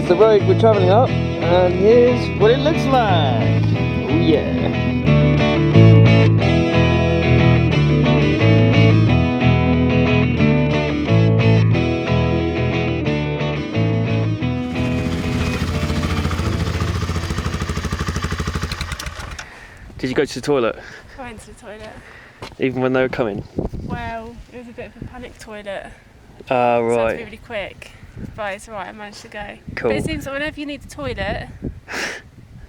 the road we're travelling up, and here's what it looks like. Oh yeah. Did you go to the toilet? I went to the toilet. Even when they were coming? Well, it was a bit of a panic toilet. Ah, So I had right. to be really quick. But it's alright, I managed to go. Cool. But it seems that whenever you need the toilet,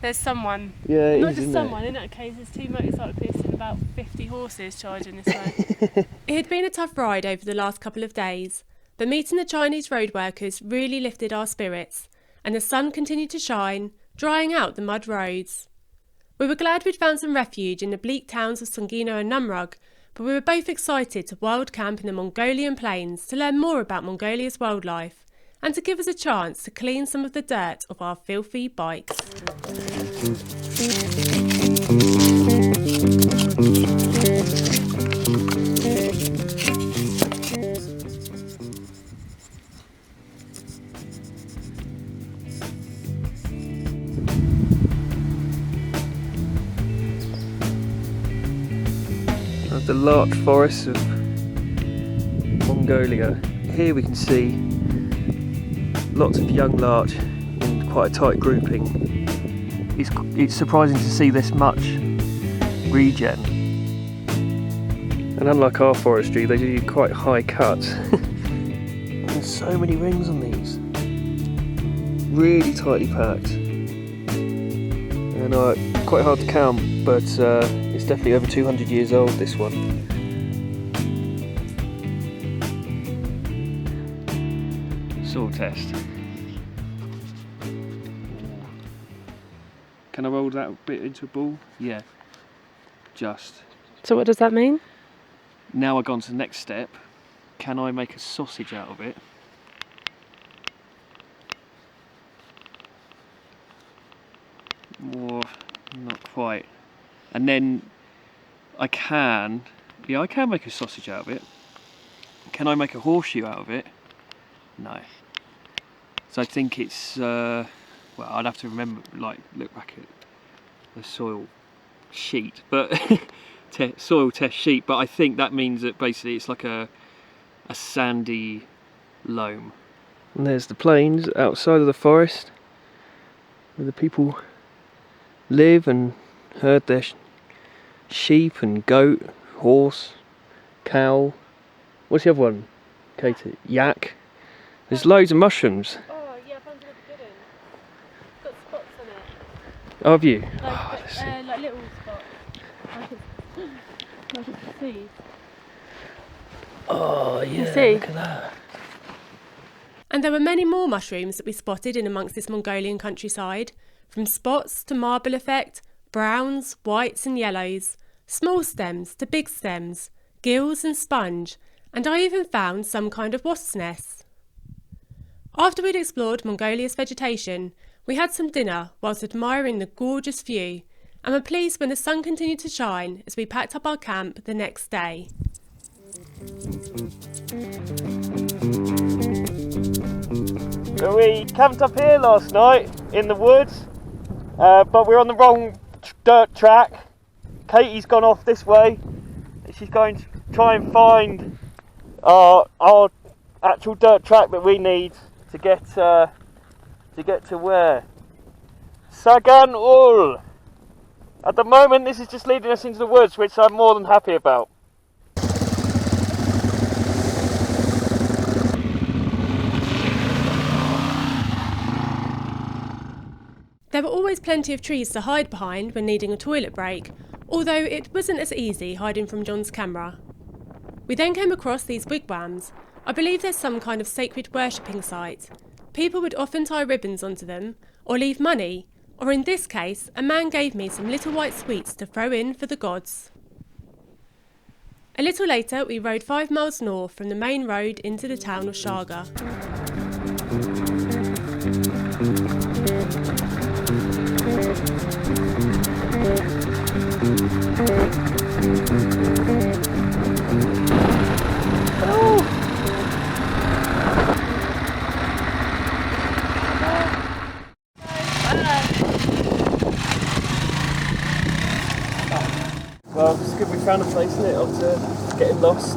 there's someone. Yeah, it Not is, just isn't someone, it? in that case, there's 2 motorcyclists and about 50 horses charging this way. It had been a tough ride over the last couple of days, but meeting the Chinese road workers really lifted our spirits, and the sun continued to shine, drying out the mud roads. We were glad we'd found some refuge in the bleak towns of Sungino and Namrug, but we were both excited to wild camp in the Mongolian plains to learn more about Mongolia's wildlife and to give us a chance to clean some of the dirt off our filthy bikes. The larch forests of Mongolia. Here we can see lots of young larch in quite a tight grouping. It's surprising to see this much regen. And unlike our forestry, they do quite high cuts. There's so many rings on these. Really tightly packed. And quite hard to count, but it's definitely over 200 years old, this one. Soil test. Can I roll that bit into a ball? Yeah. Just. So what does that mean? Now I've gone to the next step. Can I make a sausage out of it? Or not quite. And then I can make a sausage out of it. Can I make a horseshoe out of it? No. So I think it's, well, I'd have to remember, look back at the soil sheet, but soil test sheet, but I think that means that basically it's like a sandy loam. And there's the plains outside of the forest where the people live and herd their sheep and goat, horse, cow. What's the other one, Katie? Yak. There's loads of mushrooms. Oh yeah, I found a really good one. It's got spots on it. Oh, have you? Like little spots. Like it's seeds. Oh yeah, see? look at that. And there were many more mushrooms that we spotted in amongst this Mongolian countryside, from spots to marble effect, browns, whites and yellows, small stems to big stems, gills and sponge, and I even found some kind of wasp's nest. After we'd explored Mongolia's vegetation, we had some dinner whilst admiring the gorgeous view, and were pleased when the sun continued to shine as we packed up our camp the next day. So we camped up here last night in the woods, but we're on the wrong dirt track. Katie's gone off this way. She's going to try and find our actual dirt track that we need to get to where? Sagan Ul. At the moment, this is just leading us into the woods, which I'm more than happy about. There were always plenty of trees to hide behind when needing a toilet break, although it wasn't as easy hiding from John's camera. We then came across these wigwams. I believe there's some kind of sacred worshipping site. People would often tie ribbons onto them, or leave money, or in this case, a man gave me some little white sweets to throw in for the gods. A little later, we rode 5 miles north from the main road into the town of Sharga. found a place, isn't it, after getting lost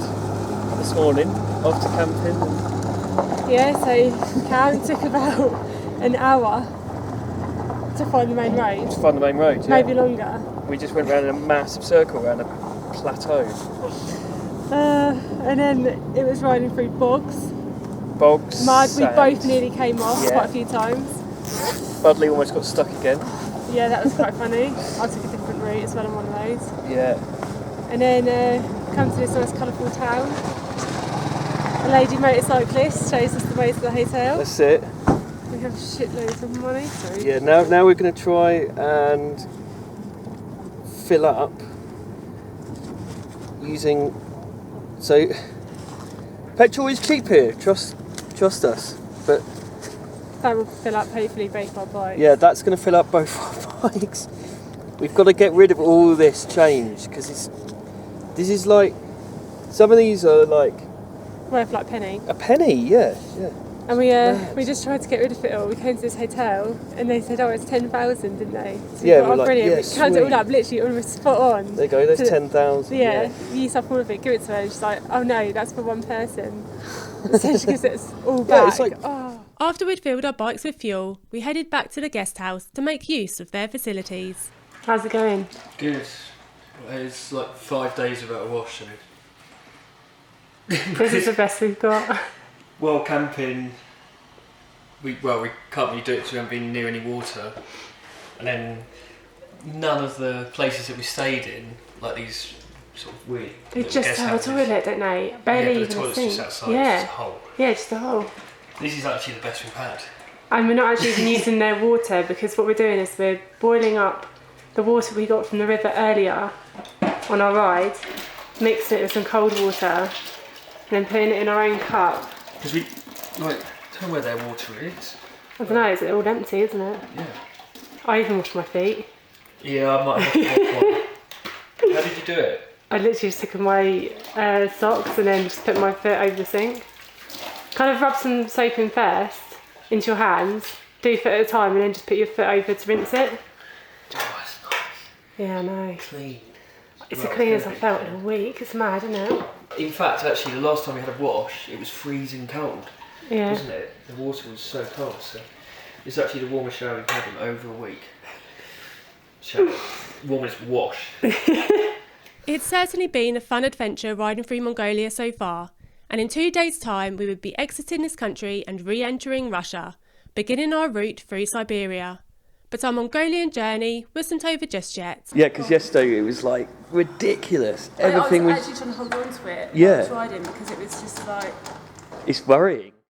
this morning, after camping. Yeah, so Cam took about an hour to find the main road. To find the main road, yeah. Maybe longer. We just went round in a massive circle around a plateau. And then it was riding through bogs. Bogs, Mud, we sands. both nearly came off Yeah. quite a few times. Budley almost got stuck again. Yeah, that was quite funny. I took a different route as well on one of those. Yeah. And then come to this nice colourful town. A lady motorcyclist shows us the way to the hotel. That's it. We have shitloads of money. Sorry. Yeah, now we're going to try and fill up using... So, petrol is cheap here, trust us. But That will fill up hopefully both our bikes. yeah, that's going to fill up both our bikes. We've got to get rid of all this change, because this is like... Some of these are like... Worth like a penny. A penny, yeah. And we just tried to get rid of it all. We came to this hotel and they said, oh, it's 10,000, didn't they? So Yeah, we thought, we're oh, like, brilliant. yeah, We counted it all sweet. up, literally almost spot on. There you go, there's So- 10,000. Yeah, use up all of it, give it to her. And she's like, oh no, that's for one person. So she gives it all back. Yeah, it's like... After we'd filled our bikes with fuel, we headed back to the guest house to make use of their facilities. How's it going? Good. It's like 5 days without a wash. This is the best we've got. Well, camping, we can't really do it because we haven't been near any water. And then none of the places that we stayed in, like these sort of weird... They just guest have houses. a toilet, don't they? Yeah, Barely but the even a toilet's sink. just outside, Yeah. it's just a hole. Yeah, just a hole. This is actually the best we've had. And we're not actually even using their water, because what we're doing is we're boiling up the water we got from the river earlier on our ride, mixing it with some cold water, and then putting it in our own cup. Because we, tell me where their water is. I don't know, it's all empty, isn't it? Yeah. I even washed my feet. Yeah, I might have to wash one. How did you do it? I literally just took my socks and then just put my foot over the sink. Kind of rub some soap in first into your hands, do foot at a time, and then just put your foot over to rinse it. Oh, that's nice. Yeah, I know. Clean. It's the cleanest I've felt in a week. It's mad, isn't it? In fact, actually, the last time we had a wash, it was freezing cold, Yeah. wasn't it? The water was so cold, so it's actually the warmest shower we've had in over a week. Shower. Warmest wash. It's certainly been a fun adventure riding through Mongolia so far, and in 2 days' time we would be exiting this country and re-entering Russia, beginning our route through Siberia. But our Mongolian journey wasn't over just yet. Yeah, because yesterday it was like ridiculous. Everything I was actually trying to hold on to it Yeah. while I was riding, because it was just like... It's worrying.